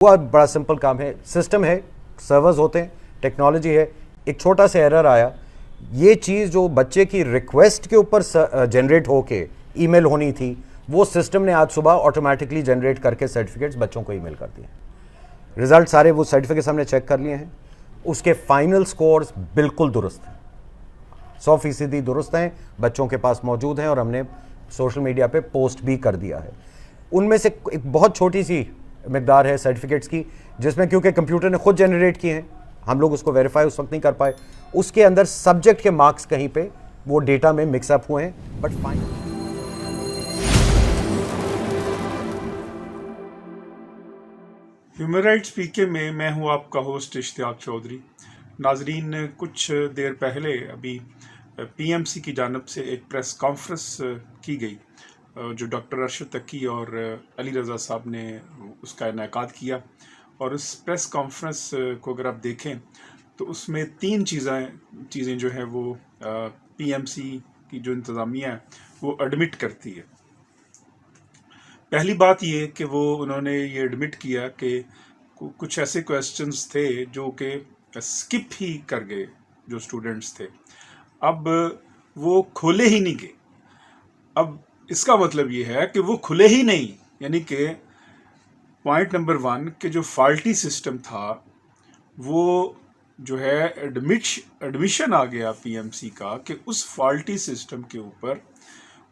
بہت بڑا سمپل کام ہے، سسٹم ہے، سرورز ہوتے ہیں، ٹیکنالوجی ہے. ایک چھوٹا سا ایرر آیا، یہ چیز جو بچے کی ریکویسٹ کے اوپر جنریٹ ہو کے ای میل ہونی تھی، وہ سسٹم نے آج صبح آٹومیٹکلی جنریٹ کر کے سرٹیفکیٹس بچوں کو ای میل کر دیے. رزلٹ سارے وہ سرٹیفکیٹس ہم نے چیک کر لیے ہیں، اس کے فائنل سکورز بالکل درست ہیں، 100% درست ہیں، بچوں کے پاس موجود ہیں، اور ہم نے سوشل میڈیا پہ پوسٹ بھی کر دیا ہے. ان میں سے ایک بہت چھوٹی سی مقدار ہے سرٹیفکیٹس کی، جس میں کیونکہ کمپیوٹر نے خود جنریٹ کیے ہیں، ہم لوگ اس کو ویریفائی اس وقت نہیں کر پائے، اس کے اندر سبجیکٹ کے مارکس کہیں پہ وہ ڈیٹا میں مکس اپ ہوئے ہیں. بٹ فائنل ہیومن رائٹس پی کے میں ہوں آپ کا ہوسٹ اشتیاق چودھری. ناظرین، کچھ دیر پہلے ابھی پی ایم سی کی جانب سے ایک پریس کانفرنس کی گئی جو ڈاکٹر ارشد تقی اور علی رضا صاحب نے اس کا انعقاد کیا. اور اس پریس کانفرنس کو اگر آپ دیکھیں تو اس میں 3 چیزیں جو ہیں وہ پی ایم سی کی جو انتظامیہ ہے وہ ایڈمٹ کرتی ہے. پہلی بات یہ کہ انہوں نے یہ ایڈمٹ کیا کہ کچھ ایسے کویسچنز تھے جو کہ سکپ ہی کر گئے جو اسٹوڈنٹس تھے، اب وہ کھولے ہی نہیں گئے. اب اس کا مطلب یہ ہے کہ وہ کھلے ہی نہیں، یعنی کہ پوائنٹ نمبر 1 کہ جو فالٹی سسٹم تھا وہ جو ہے ایڈمیشن آ گیا پی ایم سی کا کہ اس فالٹی سسٹم کے اوپر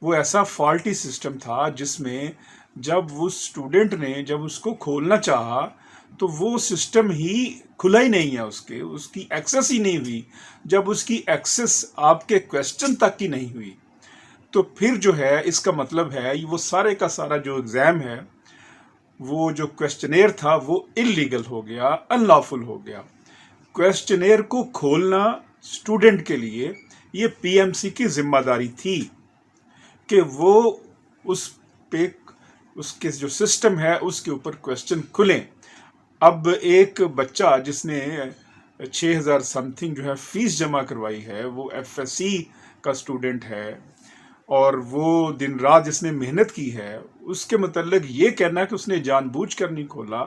وہ ایسا فالٹی سسٹم تھا جس میں جب وہ اسٹوڈنٹ نے جب اس کو کھولنا چاہا تو وہ سسٹم ہی کھلا ہی نہیں ہے، اس کی ایکسیس ہی نہیں ہوئی. جب اس کی ایکسیس آپ کے کویسچن تک ہی نہیں ہوئی تو پھر جو ہے اس کا مطلب ہے وہ سارے کا سارا جو ایگزام ہے، وہ جو کویسچنیر تھا وہ انلیگل ہو گیا، ان لافل ہو گیا. کویسچنیر کو کھولنا اسٹوڈنٹ کے لیے یہ پی ایم سی کی ذمہ داری تھی کہ وہ اس پہ اس کے جو سسٹم ہے اس کے اوپر کویسچن کھلیں. اب ایک بچہ جس نے 6000 سم تھنگ جو ہے فیس جمع کروائی ہے، وہ ایف ایس سی کا اسٹوڈنٹ ہے، اور وہ دن رات جس نے محنت کی ہے، اس کے متعلق یہ کہنا کہ اس نے جان بوجھ کر نہیں کھولا،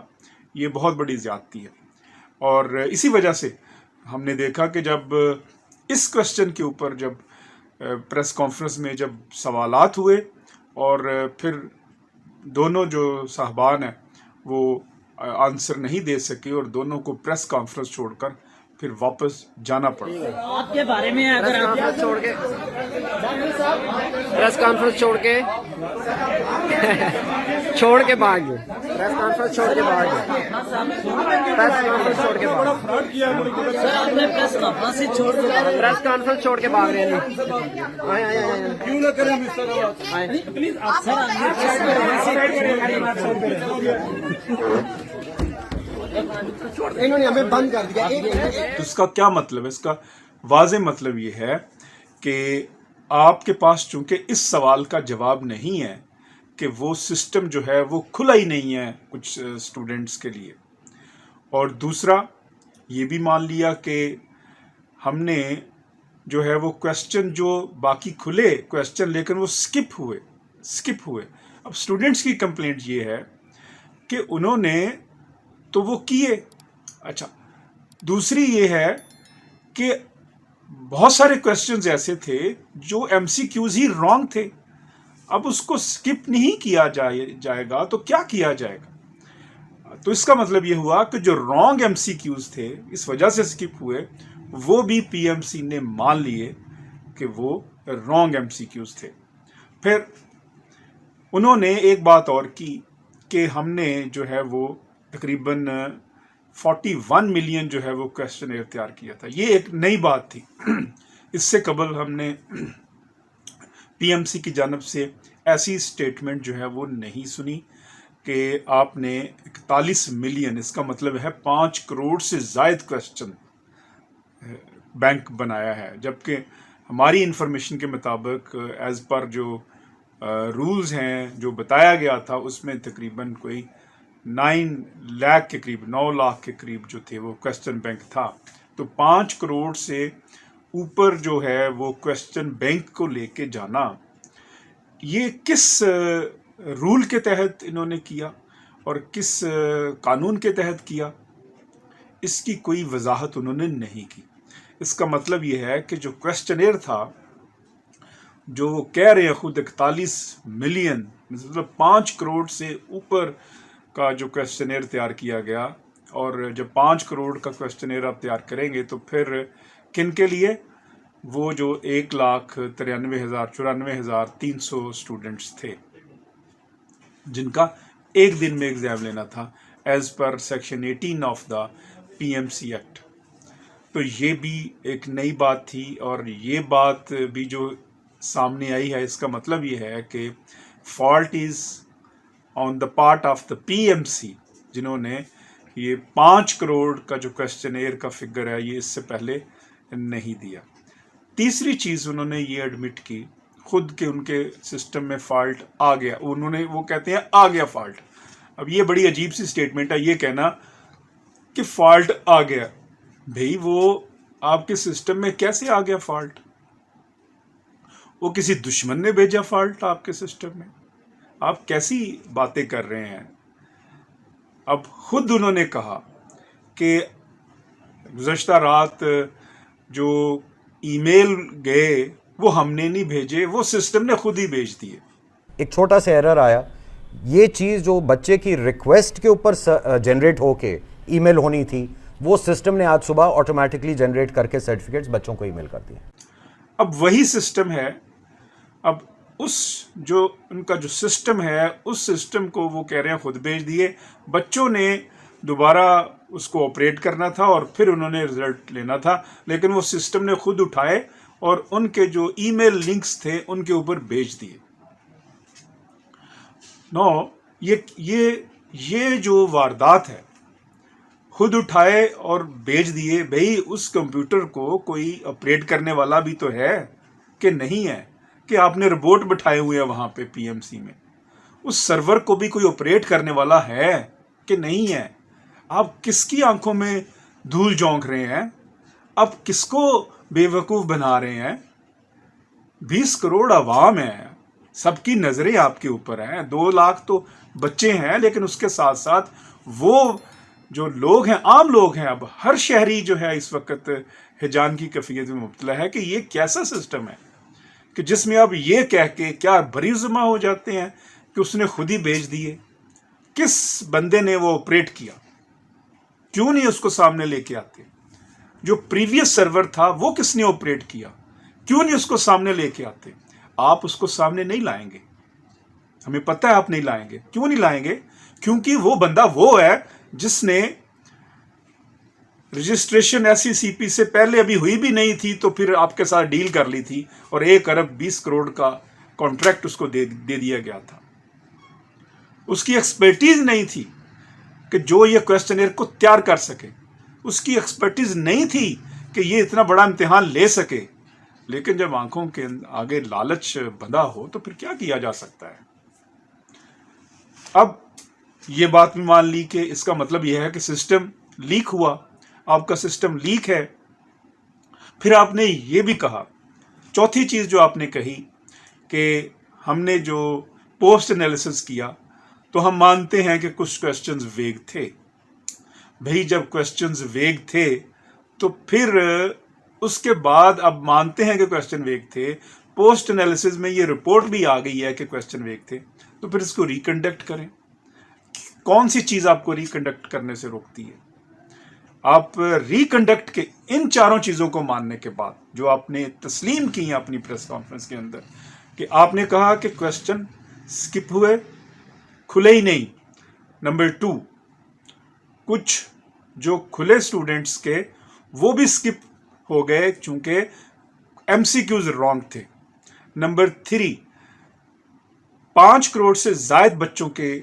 یہ بہت بڑی زیادتی ہے. اور اسی وجہ سے ہم نے دیکھا کہ جب اس کویسچن کے اوپر جب پریس کانفرنس میں جب سوالات ہوئے اور پھر دونوں جو صاحبان ہیں وہ آنسر نہیں دے سکے اور دونوں کو پریس کانفرنس چھوڑ کر پھر واپس جانا پڑا. آپ کے بارے میں اگر پریس کانفرنس چھوڑ کے بھاگ گئے. پریس کانفرنس چھوڑ کے بھاگ گئے. سر آپ نے پریس کانفرنس سے چھوڑ کے پریس کانفرنس چھوڑ کے بھاگ رہے ہیں. کیوں نہ کریں پلیز آپ سر انہوں نے ہمیں بند کر دیا. تو اس کا کیا مطلب ہے؟ اس کا واضح مطلب یہ ہے کہ آپ کے پاس چونکہ اس سوال کا جواب نہیں ہے کہ وہ سسٹم جو ہے وہ کھلا ہی نہیں ہے کچھ اسٹوڈنٹس کے لیے، اور دوسرا یہ بھی مان لیا کہ ہم نے جو ہے وہ کویسچن جو باقی کھلے کویسچن لیکن وہ سکپ ہوئے. اب اسٹوڈنٹس کی کمپلینٹ یہ ہے کہ انہوں نے تو وہ کیے. اچھا، دوسری یہ ہے کہ بہت سارے کویسچنز ایسے تھے جو ایم سی کیوز ہی رانگ تھے. اب اس کو سکپ نہیں کیا جائے گا تو کیا کیا جائے گا؟ تو اس کا مطلب یہ ہوا کہ جو رانگ ایم سی کیوز تھے اس وجہ سے سکپ ہوئے، وہ بھی پی ایم سی نے مان لیے کہ وہ رانگ ایم سی کیوز تھے. پھر انہوں نے ایک بات اور کی کہ ہم نے جو ہے وہ تقریباً 41 ملین جو ہے وہ کویسچن تیار کیا تھا. یہ ایک نئی بات تھی، اس سے قبل ہم نے پی ایم سی کی جانب سے ایسی سٹیٹمنٹ جو ہے وہ نہیں سنی کہ آپ نے 41 ملین، اس کا مطلب ہے 5 کروڑ سے زائد کویسچن بینک بنایا ہے، جبکہ ہماری انفارمیشن کے مطابق ایز پر جو رولز ہیں جو بتایا گیا تھا اس میں تقریباً کوئی 9 لاکھ کے قریب 9 لاکھ کے قریب جو تھے وہ کویسچن بینک تھا. تو 5 کروڑ سے اوپر جو ہے وہ کویسچن بینک کو لے کے جانا، یہ کس رول کے تحت انہوں نے کیا اور کس قانون کے تحت کیا، اس کی کوئی وضاحت انہوں نے نہیں کی۔ اس کا مطلب یہ ہے کہ جو کویسچنیئر تھا، جو وہ کہہ رہے ہیں خود 41 ملین، مطلب 5 کروڑ سے اوپر کا جو کویسچنیئر تیار کیا گیا، اور جب 5 کروڑ کا کویسچنیئر آپ تیار کریں گے تو پھر کن کے لیے؟ وہ جو 1,93,000 اسٹوڈنٹس تھے جن کا ایک دن میں ایگزام لینا تھا as per section 18 of the PMC act. تو یہ بھی ایک نئی بات تھی، اور یہ بات بھی جو سامنے آئی ہے، اس کا مطلب یہ ہے کہ fault is on the part of the PMC، جنہوں نے یہ 5 کروڑ کا جو کویسچنیئر کا فگر ہے یہ اس سے پہلے نہیں دیا۔ تیسری چیز انہوں نے یہ ایڈمٹ کی خود کہ ان کے سسٹم میں فالٹ آ گیا، وہ کہتے ہیں آ گیا فالٹ۔ اب یہ بڑی عجیب سی سٹیٹمنٹ ہے یہ کہنا کہ فالٹ آ گیا۔ بھئی وہ آپ کے سسٹم میں کیسے آ گیا فالٹ؟ وہ کسی دشمن نے بھیجا فالٹ آپ کے سسٹم میں؟ آپ کیسی باتیں کر رہے ہیں؟ اب خود انہوں نے کہا کہ گزشتہ رات جو ای میل گئے وہ ہم نے نہیں بھیجے، وہ سسٹم نے خود ہی بھیج دیے۔ ایک چھوٹا سا ایرر آیا، یہ چیز جو بچے کی ریکویسٹ کے اوپر جنریٹ ہو کے ای میل ہونی تھی، وہ سسٹم نے آج صبح آٹومیٹکلی جنریٹ کر کے سرٹیفکیٹس بچوں کو ای میل کر دیے۔ اب وہی سسٹم ہے، اب اس جو ان کا جو سسٹم ہے اس سسٹم کو وہ کہہ رہے ہیں خود بھیج دیے، بچوں نے دوبارہ اس کو آپریٹ کرنا تھا اور پھر انہوں نے رزلٹ لینا تھا، لیکن وہ سسٹم نے خود اٹھائے اور ان کے جو ای میل لنکس تھے ان کے اوپر بھیج دیے۔ یہ جو واردات ہے، خود اٹھائے اور بھیج دیے، بھئی اس کمپیوٹر کو کوئی آپریٹ کرنے والا بھی تو ہے کہ نہیں ہے؟ کہ آپ نے روبوٹ بٹھائے ہوئے ہیں وہاں پہ PMC میں، اس سرور کو بھی کوئی آپریٹ کرنے والا ہے کہ نہیں ہے؟ آپ کس کی آنکھوں میں دھول جھونک رہے ہیں؟ آپ کس کو بے وقوف بنا رہے ہیں؟ 20 کروڑ عوام ہے، سب کی نظریں آپ کے اوپر ہیں، 2 لاکھ تو بچے ہیں، لیکن اس کے ساتھ ساتھ وہ جو لوگ ہیں، عام لوگ ہیں، اب ہر شہری جو ہے اس وقت ہیجان کی کیفیت میں مبتلا ہے کہ یہ کیسا سسٹم ہے کہ جس میں اب یہ کہہ کے کیا بری ذمہ ہو جاتے ہیں کہ اس نے خود ہی بھیج دیے۔ کس بندے نے وہ آپریٹ کیا؟ کیوں نہیں اس کو سامنے لے کے آتے؟ جو پریویس سرور تھا وہ کس نے آپریٹ کیا؟ کیوں نہیں اس کو سامنے لے کے آتے؟ آپ اس کو سامنے نہیں لائیں گے، ہمیں پتہ ہے آپ نہیں لائیں گے۔ کیوں نہیں لائیں گے؟ کیونکہ وہ بندہ وہ ہے جس نے رجسٹریشن SECP سے پہلے ابھی ہوئی بھی نہیں تھی تو پھر آپ کے ساتھ ڈیل کر لی تھی اور 1 ارب 20 کروڑ کا کانٹریکٹ اس کو دے دیا گیا تھا۔ اس کی ایکسپرٹیز نہیں تھی کہ جو یہ کویسچنیئر کو تیار کر سکے، اس کی ایکسپرٹیز نہیں تھی کہ یہ اتنا بڑا امتحان لے سکے، لیکن جب آنکھوں کے آگے لالچ بندھا ہو تو پھر کیا کیا جا سکتا ہے؟ اب یہ بات بھی مان لی کہ اس کا مطلب یہ ہے کہ سسٹم لیک ہوا، آپ کا سسٹم لیک ہے۔ پھر آپ نے یہ بھی کہا، چوتھی چیز جو آپ نے کہی کہ ہم نے جو پوسٹ انالیسس کیا تو ہم مانتے ہیں کہ کچھ کویسچنز ویگ تھے۔ بھئی جب کویسچنز ویگ تھے تو پھر اس کے بعد اب مانتے ہیں کہ کویسچن ویگ تھے، پوسٹ انالیسس میں یہ رپورٹ بھی آ گئی ہے کہ کویسچن ویگ تھے، تو پھر اس کو ریکنڈکٹ کریں۔ کون سی چیز آپ کو ریکنڈکٹ کرنے سے روکتی ہے؟ آپ ریکنڈکٹ کے ان 4 چیزوں کو ماننے کے بعد جو آپ نے تسلیم کی ہیں اپنی پریس کانفرنس کے اندر، کہ آپ نے کہا کہ کویسچن سکپ ہوئے، کھلے ہی نہیں۔ نمبر 2، کچھ جو کھلے سٹوڈنٹس کے وہ بھی سکپ ہو گئے چونکہ MCQs رانگ تھے۔ نمبر 3، 5 کروڑ سے زائد بچوں کے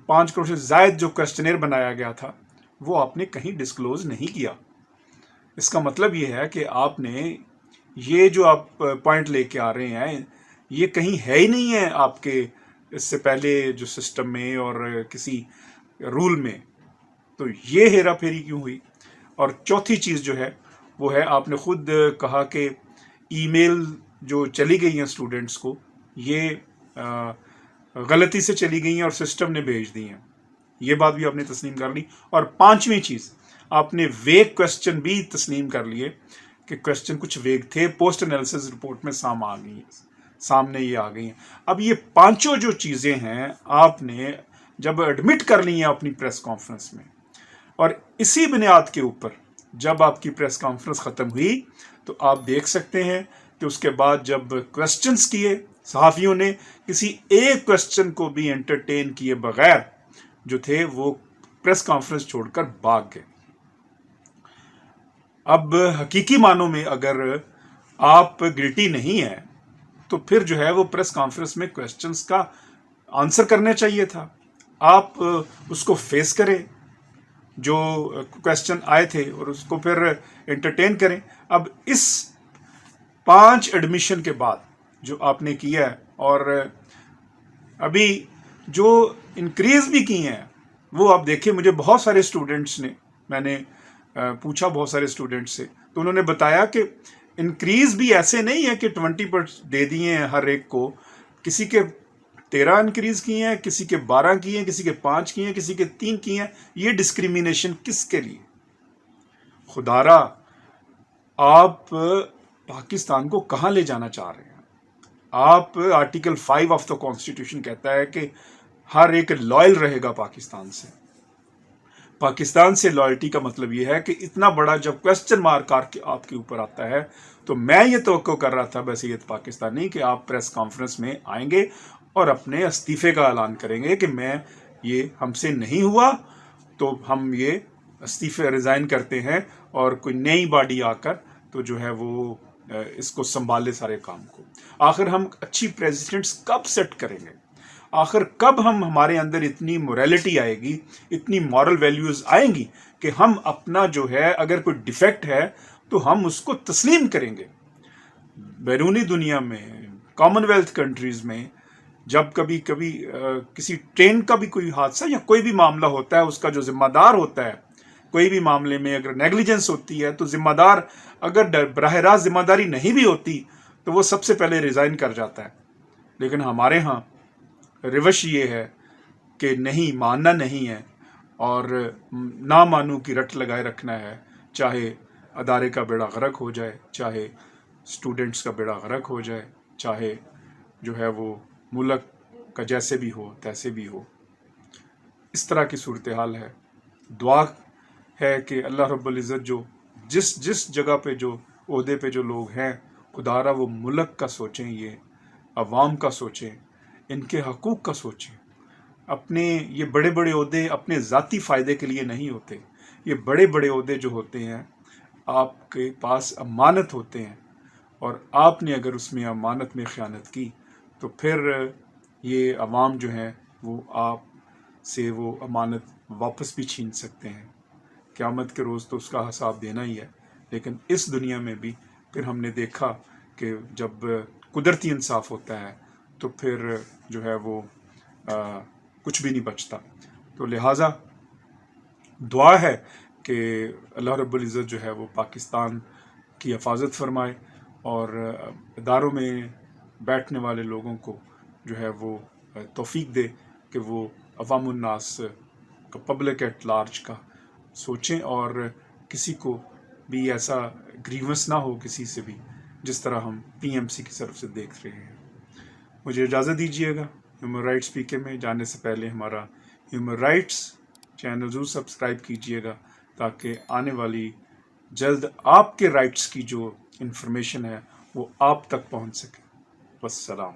5 کروڑ سے زائد جو کویسچنیئر بنایا گیا تھا وہ آپ نے کہیں ڈسکلوز نہیں کیا۔ اس کا مطلب یہ ہے کہ آپ نے یہ جو آپ پوائنٹ لے کے آ رہے ہیں یہ کہیں ہے ہی نہیں ہے آپ کے اس سے پہلے جو سسٹم میں اور کسی رول میں، تو یہ ہیرا پھیری کیوں ہوئی؟ اور چوتھی چیز جو ہے وہ ہے، آپ نے خود کہا کہ ای میل جو چلی گئی ہیں اسٹوڈنٹس کو، یہ غلطی سے چلی گئی ہیں اور سسٹم نے بھیج دی ہیں۔ یہ بات بھی آپ نے تسلیم کر لی. اور پانچویں چیز، آپ نے ویگ کویسچن بھی تسلیم کر لیے کہ کویسچن کچھ ویگ تھے، پوسٹ انالیسس رپورٹ میں سامنے یہ آ گئی ہیں. اب یہ پانچوں جو چیزیں ہیں آپ نے جب ایڈمٹ کر لی ہیں اپنی پریس کانفرنس میں، اور اسی بنیاد کے اوپر جب آپ کی پریس کانفرنس ختم ہوئی تو آپ دیکھ سکتے ہیں کہ اس کے بعد جب کویسچنز کیے صحافیوں نے، کسی ایک کویسچن کو بھی انٹرٹین کیے بغیر جو تھے وہ پریس کانفرنس چھوڑ کر بھاگ گئے. اب حقیقی معنوں میں اگر آپ گلٹی نہیں ہیں تو پھر جو ہے وہ پریس کانفرنس میں کویسچنز کا آنسر کرنا چاہیے تھا. آپ اس کو فیس کریں جو کویسچن آئے تھے اور اس کو پھر انٹرٹین کریں. اب اس 5 ایڈمیشن کے بعد جو آپ نے کیا ہے، اور ابھی جو انکریز بھی کی ہیں وہ آپ دیکھیں، مجھے بہت سارے اسٹوڈنٹس نے، میں نے پوچھا بہت سارے اسٹوڈنٹ سے، تو انہوں نے بتایا کہ انکریز بھی ایسے نہیں ہے کہ 20% دے دیے ہیں ہر ایک کو. کسی کے 13 انکریز کی ہیں، کسی کے 12 کی ہیں، کسی کے 5 کی ہیں، کسی کے 3 کی ہیں. یہ ڈسکریمنیشن کس کے لیے؟ خدارا آپ پاکستان کو کہاں لے جانا چاہ رہے ہیں؟ آپ آرٹیکل 5 آف دا کانسٹیٹیوشن کہتا ہے کہ ہر ایک لائل رہے گا پاکستان سے. پاکستان سے لائلٹی کا مطلب یہ ہے کہ اتنا بڑا جب کویسچن مارک آپ کے اوپر آتا ہے تو میں یہ توقع کر رہا تھا بحیثیت پاکستانی کہ آپ پریس کانفرنس میں آئیں گے اور اپنے استعفے کا اعلان کریں گے کہ یہ ہم سے نہیں ہوا تو ہم یہ استعفے ریزائن کرتے ہیں، اور کوئی نئی باڈی آ کر تو جو ہے وہ اس کو سنبھالے سارے کام کو. آخر ہم اچھی پریزیڈنٹس کب سیٹ کریں گے؟ آخر کب ہمارے اندر اتنی موریلٹی آئے گی، اتنی مورل ویلیوز آئیں گی کہ ہم اپنا جو ہے اگر کوئی ڈیفیکٹ ہے تو ہم اس کو تسلیم کریں گے؟ بیرونی دنیا میں، کامن ویلتھ کنٹریز میں، جب کبھی کسی ٹرین کا بھی کوئی حادثہ یا کوئی بھی معاملہ ہوتا ہے، اس کا جو ذمہ دار ہوتا ہے، کوئی بھی معاملے میں اگر نیگلیجنس ہوتی ہے تو ذمہ دار اگر براہ راست ذمہ داری نہیں بھی ہوتی تو وہ سب سے پہلے ریزائن کر جاتا ہے. لیکن ہمارے ہاں روش یہ ہے کہ نہیں، ماننا نہیں ہے اور نہ مانو کی رٹ لگائے رکھنا ہے، چاہے ادارے کا بیڑا غرق ہو جائے، چاہے اسٹوڈنٹس کا بیڑا غرق ہو جائے، چاہے جو ہے وہ ملک کا جیسے بھی ہو تیسے بھی ہو. اس طرح کی صورتحال ہے. دعا ہے کہ اللہ رب العزت جو جس جگہ پہ جو عہدے پہ جو لوگ ہیں، خدارا وہ ملک کا سوچیں، یہ عوام کا سوچیں، ان کے حقوق کا سوچیں. اپنے یہ بڑے بڑے عہدے اپنے ذاتی فائدے کے لیے نہیں ہوتے. یہ بڑے بڑے عہدے جو ہوتے ہیں آپ کے پاس امانت ہوتے ہیں، اور آپ نے اگر اس میں امانت میں خیانت کی تو پھر یہ عوام جو ہیں وہ آپ سے وہ امانت واپس بھی چھین سکتے ہیں. قیامت کے روز تو اس کا حساب دینا ہی ہے. لیکن اس دنیا میں بھی پھر ہم نے دیکھا کہ جب قدرتی انصاف ہوتا ہے تو پھر جو ہے وہ کچھ بھی نہیں بچتا. تو لہٰذا دعا ہے کہ اللہ رب العزت جو ہے وہ پاکستان کی حفاظت فرمائے، اور اداروں میں بیٹھنے والے لوگوں کو جو ہے وہ توفیق دے کہ وہ عوام الناس کا، پبلک ایٹ لارج کا سوچیں، اور کسی کو بھی ایسا گریونس نہ ہو کسی سے بھی، جس طرح ہم PMC کی طرف سے دیکھ رہے ہیں. مجھے اجازت دیجیے گا. ہیومن رائٹس PK میں جانے سے پہلے ہمارا ہیومن رائٹس چینل ضرور سبسکرائب کیجیے گا تاکہ آنے والی جلد آپ کے رائٹس کی جو انفارمیشن ہے وہ آپ تک پہنچ سکے. والسلام.